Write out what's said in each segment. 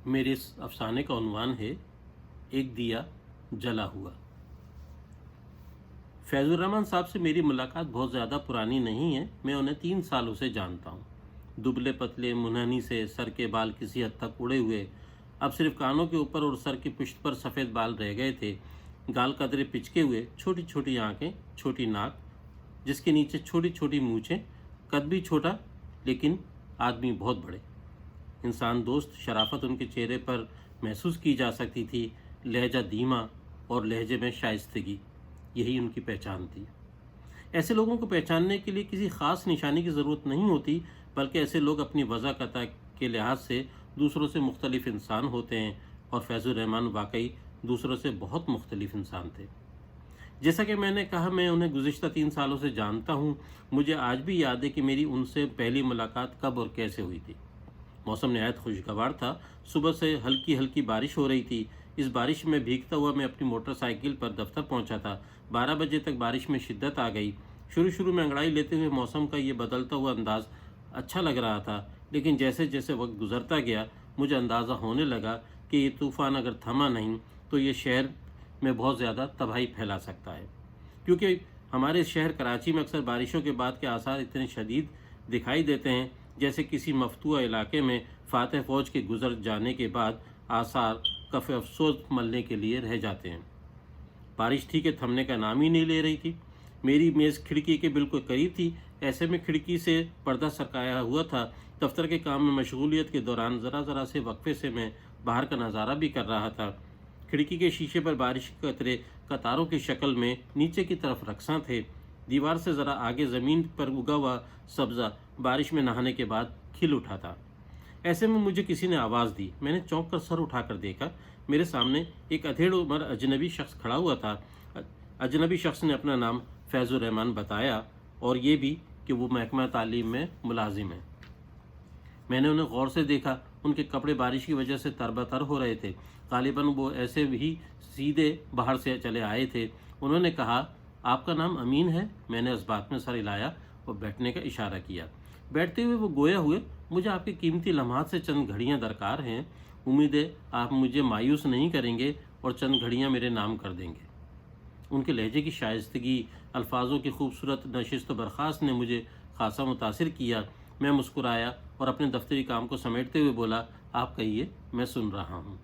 میرے اس افسانے کا عنوان ہے ایک دیا جلا ہوا۔ فیض الرحمان صاحب سے میری ملاقات بہت زیادہ پرانی نہیں ہے، میں انہیں 3 سالوں سے جانتا ہوں۔ دبلے پتلے منحنی سے، سر کے بال کسی حد تک اڑے ہوئے، اب صرف کانوں کے اوپر اور سر کی پشت پر سفید بال رہ گئے تھے، گال قدرے پچکے ہوئے، چھوٹی چھوٹی آنکھیں، چھوٹی ناک، جس کے نیچے چھوٹی چھوٹی مونچھیں، قد بھی چھوٹا لیکن آدمی بہت بڑے، انسان دوست شرافت ان کے چہرے پر محسوس کی جا سکتی تھی، لہجہ دھیما اور لہجے میں شائستگی، یہی ان کی پہچان تھی۔ ایسے لوگوں کو پہچاننے کے لیے کسی خاص نشانی کی ضرورت نہیں ہوتی، بلکہ ایسے لوگ اپنی وضاحت کے لحاظ سے دوسروں سے مختلف انسان ہوتے ہیں، اور فیض الرحمان واقعی دوسروں سے بہت مختلف انسان تھے۔ جیسا کہ میں نے کہا، میں انہیں گزشتہ 3 سالوں سے جانتا ہوں۔ مجھے آج بھی یاد ہے کہ میری ان سے پہلی ملاقات کب اور کیسے ہوئی تھی۔ موسم نہایت خوشگوار تھا، صبح سے ہلکی ہلکی بارش ہو رہی تھی۔ اس بارش میں بھیگتا ہوا میں اپنی موٹر سائیکل پر دفتر پہنچا تھا۔ 12 بجے تک بارش میں شدت آ گئی۔ شروع میں انگڑائی لیتے ہوئے موسم کا یہ بدلتا ہوا انداز اچھا لگ رہا تھا، لیکن جیسے جیسے وقت گزرتا گیا مجھے اندازہ ہونے لگا کہ یہ طوفان اگر تھما نہیں تو یہ شہر میں بہت زیادہ تباہی پھیلا سکتا ہے، کیونکہ ہمارے شہر کراچی میں اکثر بارشوں کے بعد کے آثار اتنے شدید دکھائی دیتے ہیں جیسے کسی مفتوح علاقے میں فاتح فوج کے گزر جانے کے بعد آثار کف افسوس ملنے کے لیے رہ جاتے ہیں۔ بارش تھی کہ تھمنے کا نام ہی نہیں لے رہی تھی۔ میری میز کھڑکی کے بالکل قریب تھی، ایسے میں کھڑکی سے پردہ سرکایا ہوا تھا۔ دفتر کے کام میں مشغولیت کے دوران ذرا سے وقفے سے میں باہر کا نظارہ بھی کر رہا تھا۔ کھڑکی کے شیشے پر بارش کے قطرے قطاروں کی شکل میں نیچے کی طرف رقصاں تھے۔ دیوار سے ذرا آگے زمین پر اگا ہوا سبزہ بارش میں نہانے کے بعد کھل اٹھا تھا۔ ایسے میں مجھے کسی نے آواز دی۔ میں نے چونک کر سر اٹھا کر دیکھا، میرے سامنے ایک ادھیڑ عمر اجنبی شخص کھڑا ہوا تھا۔ اجنبی شخص نے اپنا نام فیض الرحمان بتایا اور یہ بھی کہ وہ محکمہ تعلیم میں ملازم ہے۔ میں نے انہیں غور سے دیکھا، ان کے کپڑے بارش کی وجہ سے تربتر ہو رہے تھے، غالباً وہ ایسے بھی سیدھے باہر سے چلے آئے تھے۔ انہوں نے کہا، آپ کا نام امین ہے؟ میں نے اس بات میں سر ہلایا اور بیٹھنے کا اشارہ کیا۔ بیٹھتے ہوئے وہ گویا ہوئے، مجھے آپ کے قیمتی لمحات سے چند گھڑیاں درکار ہیں، امید ہے آپ مجھے مایوس نہیں کریں گے اور چند گھڑیاں میرے نام کر دیں گے۔ ان کے لہجے کی شائستگی، الفاظوں کی خوبصورت نشست و برخاست نے مجھے خاصا متاثر کیا۔ میں مسکرایا اور اپنے دفتری کام کو سمیٹتے ہوئے بولا، آپ کہیے، میں سن رہا ہوں۔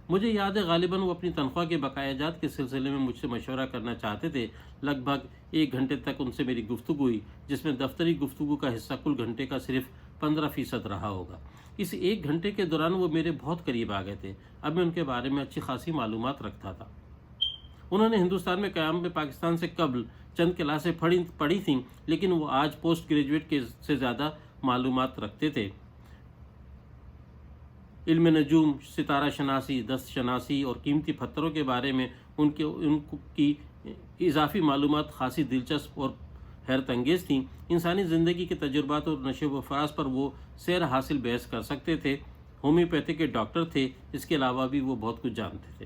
مجھے یاد ہے غالباً وہ اپنی تنخواہ کے بقایا جات کے سلسلے میں مجھ سے مشورہ کرنا چاہتے تھے۔ لگ بھگ 1 گھنٹے تک ان سے میری گفتگو ہوئی، جس میں دفتری گفتگو کا حصہ کل گھنٹے کا صرف 15% رہا ہوگا۔ اس 1 گھنٹے کے دوران وہ میرے بہت قریب آ گئے تھے۔ اب میں ان کے بارے میں اچھی خاصی معلومات رکھتا تھا۔ انہوں نے ہندوستان میں قیام پاکستان سے قبل چند کلاسیں پڑھی تھیں، لیکن وہ آج پوسٹ گریجویٹ سے زیادہ معلومات رکھتے تھے۔ علم نجوم، ستارہ شناسی، دست شناسی اور قیمتی پتھروں کے بارے میں ان کی اضافی معلومات خاصی دلچسپ اور حیرت انگیز تھیں۔ انسانی زندگی کے تجربات اور نشو و فراز پر وہ سیر حاصل بحث کر سکتے تھے۔ ہومیوپیتھی کے ڈاکٹر تھے، اس کے علاوہ بھی وہ بہت کچھ جانتے تھے۔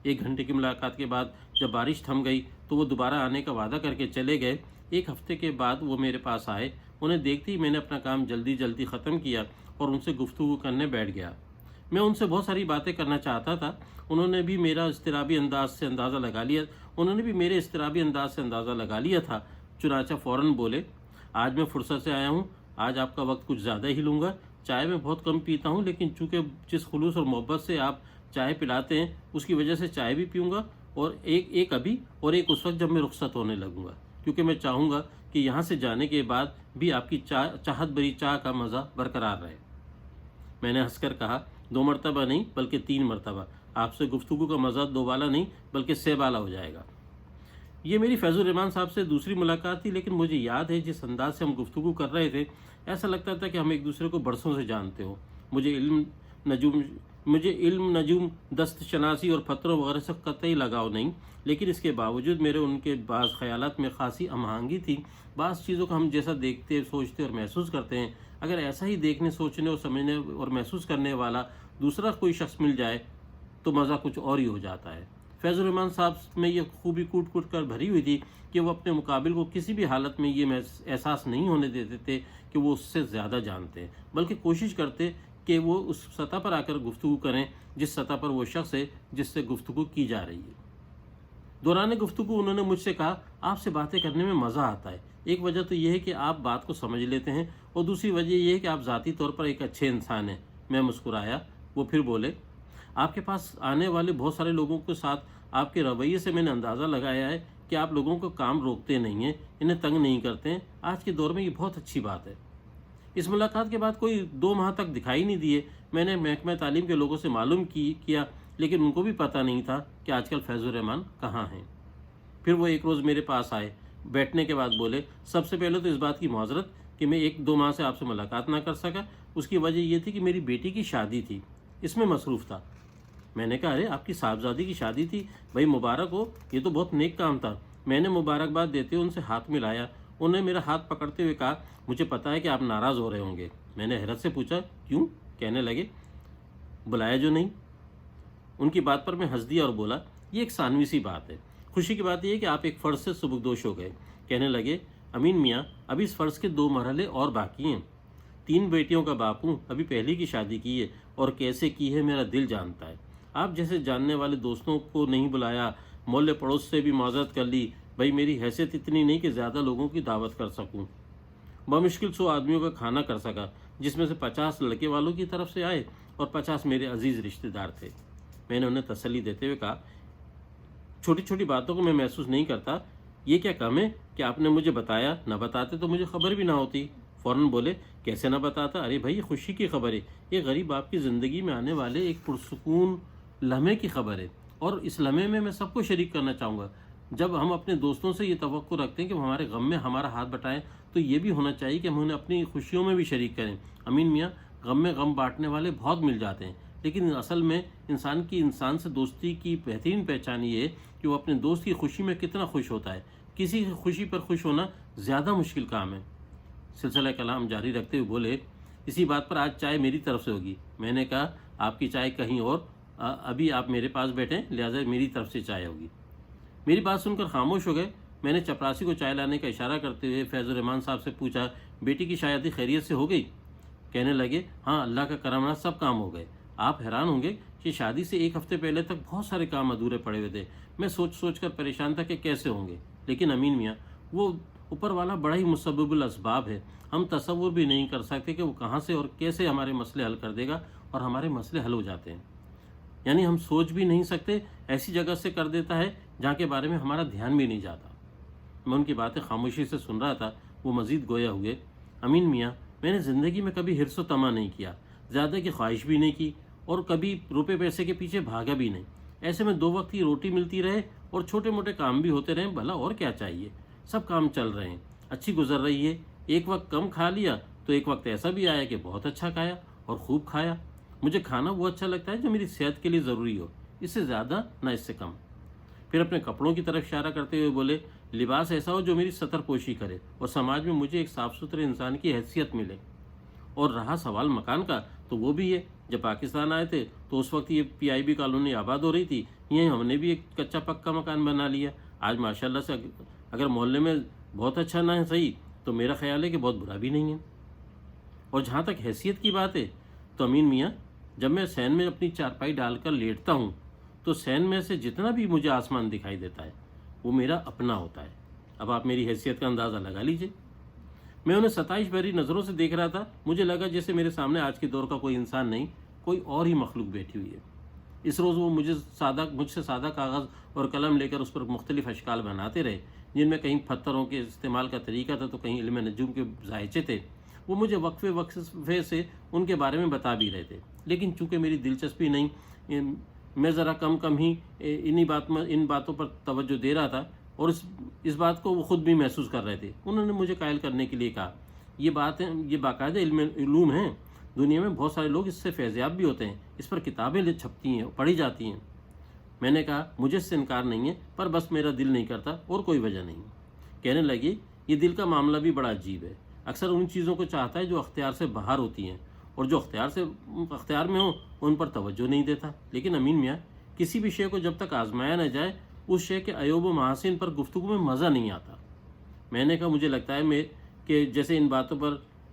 1 گھنٹے کی ملاقات کے بعد جب بارش تھم گئی تو وہ دوبارہ آنے کا وعدہ کر کے چلے گئے۔ 1 ہفتے کے بعد وہ میرے پاس آئے۔ انہیں دیکھتے ہی میں نے اپنا کام جلدی ختم کیا اور ان سے گفتگو کرنے بیٹھ گیا۔ میں ان سے بہت ساری باتیں کرنا چاہتا تھا۔ انہوں نے بھی میرے اضطرابی انداز سے اندازہ لگا لیا تھا، چنانچہ فوراً بولے، آج میں فرصت سے آیا ہوں، آج آپ کا وقت کچھ زیادہ ہی لوں گا۔ چائے میں بہت کم پیتا ہوں، لیکن چونکہ جس خلوص اور محبت سے آپ چائے پلاتے ہیں اس کی وجہ سے چائے بھی پیوں گا، اور ایک ابھی اور ایک اس وقت جب میں رخصت ہونے لگوں گا، کیونکہ میں چاہوں گا کہ یہاں سے جانے کے بعد بھی آپ کی چاہت بری چائے کا مزہ برقرار رہے۔ میں نے ہنس کر کہا، 2 مرتبہ نہیں بلکہ 3 مرتبہ، آپ سے گفتگو کا مزہ 2 والا نہیں بلکہ 6 والا ہو جائے گا۔ یہ میری فیض الرحمان صاحب سے دوسری ملاقات تھی، لیکن مجھے یاد ہے جس انداز سے ہم گفتگو کر رہے تھے ایسا لگتا تھا کہ ہم ایک دوسرے کو برسوں سے جانتے ہوں۔ مجھے علم نجوم، دست شناسی اور پتھروں وغیرہ سے قطعی لگاؤ نہیں، لیکن اس کے باوجود میرے ان کے بعض خیالات میں خاصی ہم آہنگی تھی۔ بعض چیزوں کو ہم جیسا دیکھتے، سوچتے اور محسوس کرتے ہیں، اگر ایسا ہی دیکھنے، سوچنے اور سمجھنے اور محسوس کرنے والا دوسرا کوئی شخص مل جائے تو مزہ کچھ اور ہی ہو جاتا ہے۔ فیض الرحمان صاحب میں یہ خوبی کوٹ کر بھری ہوئی تھی کہ وہ اپنے مقابل کو کسی بھی حالت میں یہ احساس نہیں ہونے دیتے تھے کہ وہ اس سے زیادہ جانتے ہیں، بلکہ کوشش کرتے کہ وہ اس سطح پر آ کر گفتگو کریں جس سطح پر وہ شخص ہے جس سے گفتگو کی جا رہی ہے۔ دوران گفتگو انہوں نے مجھ سے کہا، آپ سے باتیں کرنے میں مزہ آتا ہے۔ ایک وجہ تو یہ ہے کہ آپ بات کو سمجھ لیتے ہیں، اور دوسری وجہ یہ ہے کہ آپ ذاتی طور پر ایک اچھے انسان ہیں۔ میں مسکرایا۔ وہ پھر بولے، آپ کے پاس آنے والے بہت سارے لوگوں کے ساتھ آپ کے رویے سے میں نے اندازہ لگایا ہے کہ آپ لوگوں کو کام روکتے نہیں ہیں، انہیں تنگ نہیں کرتے ہیں۔ آج کے دور میں یہ بہت اچھی بات ہے۔ اس ملاقات کے بعد کوئی 2 ماہ تک دکھائی نہیں دیے۔ میں نے محکمہ تعلیم کے لوگوں سے معلوم کیا، لیکن ان کو بھی پتہ نہیں تھا کہ آج کل فیض الرحمان کہاں ہیں۔ پھر وہ ایک روز میرے پاس آئے، بیٹھنے کے بعد بولے، سب سے پہلے تو اس بات کی معذرت کہ میں 1-2 ماہ سے آپ سے ملاقات نہ کر سکا۔ اس کی وجہ یہ تھی کہ میری بیٹی کی شادی تھی، اس میں مصروف تھا۔ میں نے کہا، ارے آپ کی صاحبزادی کی شادی تھی؟ بھائی مبارک ہو، یہ تو بہت نیک کام تھا۔ میں نے مبارکباد دیتے ہوئے ان سے ہاتھ ملایا۔ انہوں نے میرا ہاتھ پکڑتے ہوئے کہا، مجھے پتا ہے کہ آپ ناراض ہو رہے ہوں گے۔ میں نے حیرت سے پوچھا، کیوں؟ کہنے لگے، بلایا جو نہیں۔ ان کی بات پر میں ہنس دیا اور بولا، یہ ایک ثانوی سی بات ہے۔ خوشی کی بات یہ ہے کہ آپ ایک فرض سے سبکدوش ہو گئے۔ کہنے لگے، امین میاں، ابھی اس فرض کے 2 مرحلے اور باقی ہیں۔ 3 بیٹیوں کا باپ ہوں، ابھی پہلی کی شادی کی ہے، اور کیسے کی ہے میرا دل جانتا ہے۔ آپ جیسے جاننے والے دوستوں کو نہیں بلایا، محلے پڑوس سے بھی معذرت کر لی۔ بھائی میری حیثیت اتنی نہیں کہ زیادہ لوگوں کی دعوت کر سکوں۔ بمشکل 100 آدمیوں کا کھانا کر سکا، جس میں سے 50 لڑکے والوں کی طرف سے آئے اور 50 میرے عزیز رشتہ دار تھے۔ میں نے انہیں تسلی دیتے ہوئے کہا، چھوٹی چھوٹی باتوں کو میں محسوس نہیں کرتا، یہ کیا کم ہے کہ آپ نے مجھے بتایا؟ نہ بتاتے تو مجھے خبر بھی نہ ہوتی۔ فوراً بولے، کیسے نہ بتاتا؟ ارے بھائی، یہ خوشی کی خبر ہے، یہ غریب باپ کی زندگی میں آنے والے ایک پرسکون لمحے کی خبر ہے، اور اس لمحے میں سب کو شریک کرنا چاہوں گا۔ جب ہم اپنے دوستوں سے یہ توقع رکھتے ہیں کہ وہ ہمارے غم میں ہمارا ہاتھ بٹائیں، تو یہ بھی ہونا چاہیے کہ ہم انہیں اپنی خوشیوں میں بھی شریک کریں۔ امین میاں، غم میں غم بانٹنے والے بہت مل جاتے ہیں، لیکن اصل میں انسان سے دوستی کی بہترین پہچان یہ ہے کہ وہ اپنے دوست کی خوشی میں کتنا خوش ہوتا ہے۔ کسی کی خوشی پر خوش ہونا زیادہ مشکل کام ہے۔ سلسلہ کلام جاری رکھتے ہوئے بولے، اسی بات پر آج چائے میری طرف سے ہوگی۔ میں نے کہا، آپ کی چائے کہیں اور، ابھی آپ میرے پاس بیٹھیں، لہٰذا میری طرف سے چائے ہوگی۔ میری بات سن کر خاموش ہو گئے۔ میں نے چپراسی کو چائے لانے کا اشارہ کرتے ہوئے فیض الرحمان صاحب سے پوچھا، بیٹی کی شادی خیریت سے ہو گئی؟ کہنے لگے، ہاں، اللہ کا کرم رہا، سب کام ہو گئے۔ آپ حیران ہوں گے کہ شادی سے 1 ہفتے پہلے تک بہت سارے کام ادھورے پڑے ہوئے تھے۔ میں سوچ کر پریشان تھا کہ کیسے ہوں گے، لیکن امین میاں، وہ اوپر والا بڑا ہی مسبب الاسباب ہے۔ ہم تصور بھی نہیں کر سکتے کہ وہ کہاں سے اور کیسے ہمارے مسئلے حل کر دے گا، اور ہمارے مسئلے حل ہو جاتے ہیں۔ یعنی ہم سوچ بھی نہیں سکتے، ایسی جگہ سے کر دیتا ہے جہاں کے بارے میں ہمارا دھیان بھی نہیں جاتا۔ میں ان کی باتیں خاموشی سے سن رہا تھا۔ وہ مزید گویا ہوئے، امین میاں، میں نے زندگی میں کبھی حرص و طمع نہیں کیا، زیادہ کی خواہش بھی نہیں کی، اور کبھی روپے پیسے کے پیچھے بھاگا بھی نہیں۔ ایسے میں 2 وقت کی روٹی ملتی رہے اور چھوٹے موٹے کام بھی ہوتے رہیں، بھلا اور کیا چاہیے؟ سب کام چل رہے ہیں، اچھی گزر رہی ہے۔ ایک وقت کم کھا لیا تو ایک وقت ایسا بھی آیا کہ بہت اچھا کھایا اور خوب کھایا۔ مجھے کھانا وہ اچھا لگتا ہے جو میری صحت کے لیے ضروری ہو، اس سے زیادہ نہ اس سے کم۔ پھر اپنے کپڑوں کی طرف اشارہ کرتے ہوئے بولے، لباس ایسا ہو جو میری سطر پوشی کرے اور سماج میں مجھے ایک صاف ستھرے انسان کی حیثیت ملے۔ اور رہا سوال مکان کا، تو وہ بھی ہے، جب پاکستان آئے تھے تو اس وقت یہ PIB کالونی آباد ہو رہی تھی، یہیں ہم نے بھی ایک کچا پکا مکان بنا لیا۔ آج ماشاءاللہ سے اگر محلے میں بہت اچھا نہ ہے صحیح، تو میرا خیال ہے کہ بہت برا بھی نہیں ہے۔ اور جہاں تک حیثیت کی بات ہے، تو امین میاں، جب میں سین میں اپنی چارپائی ڈال کر لیٹتا ہوں تو سین میں سے جتنا بھی مجھے آسمان دکھائی دیتا ہے وہ میرا اپنا ہوتا ہے۔ اب آپ میری حیثیت کا اندازہ لگا لیجئے۔ میں انہیں ستائش بھری نظروں سے دیکھ رہا تھا۔ مجھے لگا جیسے میرے سامنے آج کے دور کا کوئی انسان نہیں، کوئی اور ہی مخلوق بیٹھی ہوئی ہے۔ اس روز وہ مجھ سے سادہ کاغذ اور قلم لے کر اس پر مختلف اشکال بناتے رہے، جن میں کہیں پتھروں کے استعمال کا طریقہ تھا تو کہیں علم نجوم کے ذائچے تھے۔ وہ مجھے وقفے سے ان کے بارے میں بتا بھی رہے تھے، لیکن چونکہ میری دلچسپی نہیں، میں ذرا کم ہی ان باتوں پر توجہ دے رہا تھا، اور اس بات کو وہ خود بھی محسوس کر رہے تھے۔ انہوں نے مجھے قائل کرنے کے لیے کہا، یہ باقاعدہ علوم ہیں، دنیا میں بہت سارے لوگ اس سے فیضیاب بھی ہوتے ہیں، اس پر کتابیں چھپتی ہیں، پڑھی جاتی ہیں۔ میں نے کہا، مجھے اس سے انکار نہیں ہے، پر بس میرا دل نہیں کرتا، اور کوئی وجہ نہیں۔ کہنے لگی، یہ دل کا معاملہ بھی بڑا عجیب ہے، اکثر ان چیزوں کو چاہتا ہے جو اختیار سے باہر ہوتی ہیں، اور جو اختیار میں ہوں ان پر توجہ نہیں دیتا۔ لیکن امین میاں، کسی بھی شے کو جب تک آزمایا نہ جائے، اس شے کے عیوب و محاسن پر گفتگو میں مزہ نہیں آتا۔ میں نے کہا، مجھے لگتا ہے کہ جیسے ان باتوں پر